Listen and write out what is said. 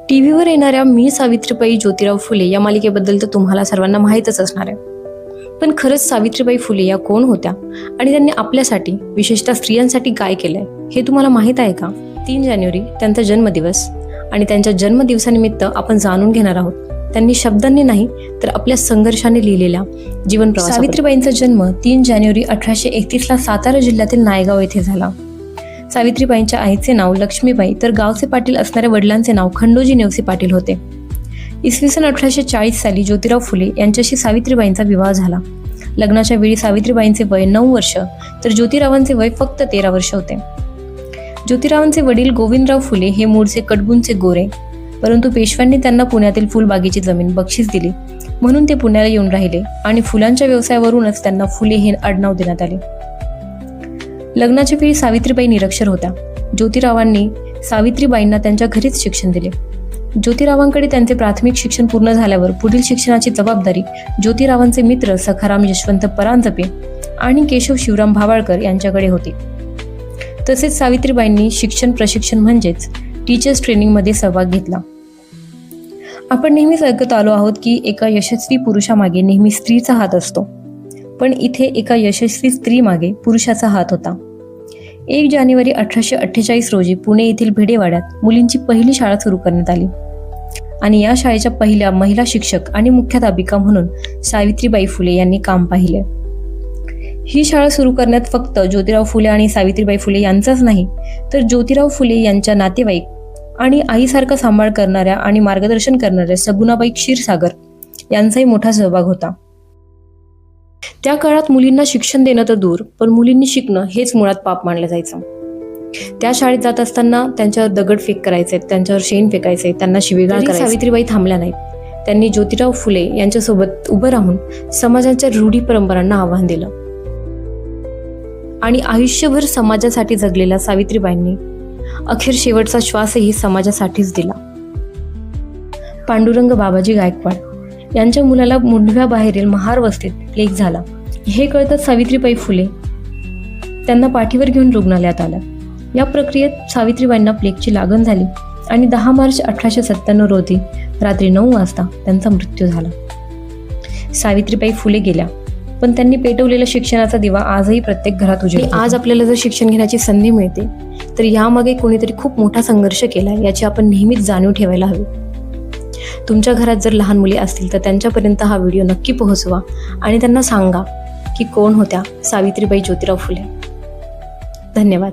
टीव्हीवर येणाऱ्या मी सावित्रीबाई ज्योतिराव फुले या मालिकेबद्दल तर तुम्हाला सर्वांना माहीतच असणार आहे. पण खरंच सावित्रीबाई फुले या कोण होत्या आणि त्यांनी आपल्यासाठी विशेषतः स्त्रियांसाठी काय केलंय हे तुम्हाला माहीत आहे का? 3 जानेवारी त्यांचा जन्मदिवस आणि त्यांच्या जन्मदिवसानिमित्त आपण जाणून घेणार आहोत त्यांनी शब्दांनी नाही तर आपल्या संघर्षाने लिहिलेल्या जीवन प्रवास. सावित्रीबाईंचा जन्म 3 जानेवारी 1831ला सातारा जिल्ह्यातील नायगाव येथे झाला. सावित्रीबाईंच्या आईचे नाव लक्ष्मीबाई तर गावचे पाटील असणाऱ्या वडिलांचे नाव खंडोजी नेवसे पाटील होते. इसवी सन 1840 साली ज्योतिराव फुले यांच्याशी सावित्रीबाईंचा विवाह झाला. लग्नाच्या वेळी सावित्रीबाईंचे वय 9 वर्ष तर ज्योतिरावांचे वय फक्त 13 वर्ष होते. ज्योतिरावांचे वडील गोविंदराव फुले हे मूळचे कडगुंचे गोरे, परंतु पेशव्यांनी त्यांना पुण्यातील फुलबागेची जमीन बक्षीस दिली म्हणून ते पुण्याला येऊन राहिले आणि फुलांच्या व्यवसायावरूनच त्यांना फुले हे आडनाव देण्यात आले. लग्नाच्या वेळी सावित्रीबाई निरक्षर होत्या. ज्योतिरावांनी सावित्रीबाईंना त्यांच्या घरीच शिक्षण दिले. ज्योतिरावांकडे त्यांचे प्राथमिक शिक्षण पूर्ण झाल्यावर पुढील शिक्षणाची जबाबदारी ज्योतिरावांचे मित्र सखाराम यशवंत परांजपे आणि केशव शिवराम भावाळकर यांच्याकडे होती. तसेच सावित्रीबाईंनी शिक्षण प्रशिक्षण म्हणजेच टीचर्स ट्रेनिंगमध्ये सहभाग घेतला. आपण नेहमीच ऐकत आलो आहोत की एका यशस्वी पुरुषामागे नेहमी स्त्रीचा हात असतो, पण इथे एका यशस्वी स्त्री मागे पुरुषाचा हात होता. 1 जानेवारी 1848 रोजी पुणे येथील भिडेवाड्यात मुलींची पहिली शाळा सुरू करण्यात आली आणि या शाळेच्या पहिल्या महिला शिक्षक आणि मुख्याध्यापिका म्हणून सावित्रीबाई फुले यांनी काम पाहिले. ही शाळा सुरू करण्यात फक्त ज्योतिराव फुले आणि सावित्रीबाई फुले यांचाच नाही तर ज्योतिराव फुले यांच्या नातेवाईक आणि आईसारखा सांभाळ करणाऱ्या आणि मार्गदर्शन करणाऱ्या सगुणाबाई क्षीरसागर यांचाही मोठा सहभाग होता. त्या काळात मुलींना शिक्षण देणं तर दूर, पण मुलींनी शिकणं हेच मुळात पाप मानलं जायचं. त्या शाळेत जात असताना त्यांच्यावर दगडफेक करायचे, त्यांच्यावर शेण फेकायचे, त्यांना शिवीगाळ करायचे. सावित्रीबाई थांबल्या नाहीत. त्यांनी ज्योतिराव फुले यांच्यासोबत उभं राहून समाजाच्या रूढी परंपरांना आव्हान दिलं आणि आयुष्यभर समाजासाठी जगलेल्या सावित्रीबाईंनी अखेर शेवटचा श्वासही समाजासाठीच दिला. पांडुरंग बाबाजी गायकवाड यांच्या मुलाला मुंढव्याबाहेरील महार वस्तीत प्लेग झाला. हे कळताच सावित्रीबाई फुले त्यांना पाठीवर घेऊन रुग्णालयात आल्या. या प्रक्रियेत सावित्रीबाईंना प्लेगची लागण झाली आणि 10 मार्च 1897 रोजी रात्री 9 वाजता त्यांचा मृत्यू झाला. सावित्रीबाई फुले गेल्या, पण त्यांनी पेटवलेला शिक्षणाचा दिवा आजही प्रत्येक घरात उजेडतो. आज आपल्याला जर शिक्षण घेण्याची संधी मिळते तर यामागे कोणीतरी खूप मोठा संघर्ष केला याची आपण नेहमीच जाणीव ठेवायला हवी. तुमच्या घरात जर लहान मुली असतील तर त्यांच्यापर्यंत हा व्हिडिओ नक्की पोहोचवा आणि त्यांना सांगा की कोण होत्या सावित्रीबाई ज्योतिराव फुले. धन्यवाद.